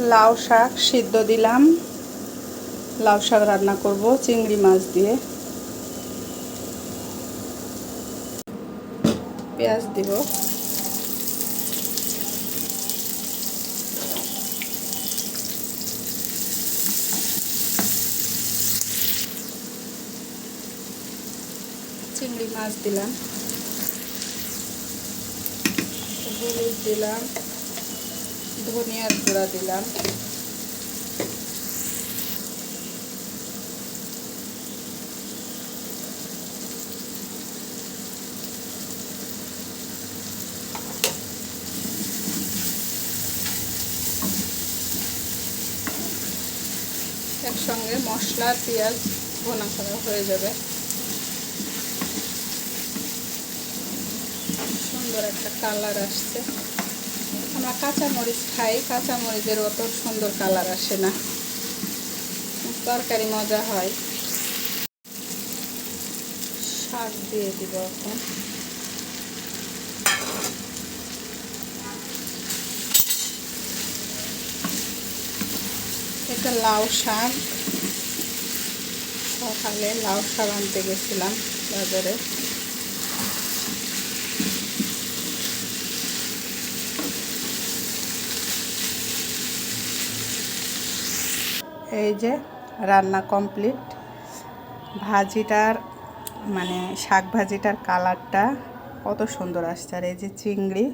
লাউ শাক সিদ্ধ দিলাম। লাউ শাক রান্না করব চিংড়ি মাছ দিয়ে। পেঁয়াজ দিব। চিংড়ি মাছ দিলাম, হলুদ দিলাম, ধনিয়ার গুঁড়া দিলাম, একসঙ্গে মশলা পেঁয়াজ ভুনা করা হয়ে যাবে। সুন্দর একটা কালার আসছে। আমরা কাঁচামরিচ খাই, কাঁচামরিচের অত সুন্দর কালার আসে না, তরকারি মজা হয়। শাক দিয়ে দিব এখন। এটা লাউ শাক। সকালে লাউ শাক আনতে গেছিলাম বাজারে। এই যে রান্না কমপ্লিট। ভাজিটার মানে শাক ভাজিটার কালারটা কত সুন্দর আসছে। আর এই যে চিংড়ি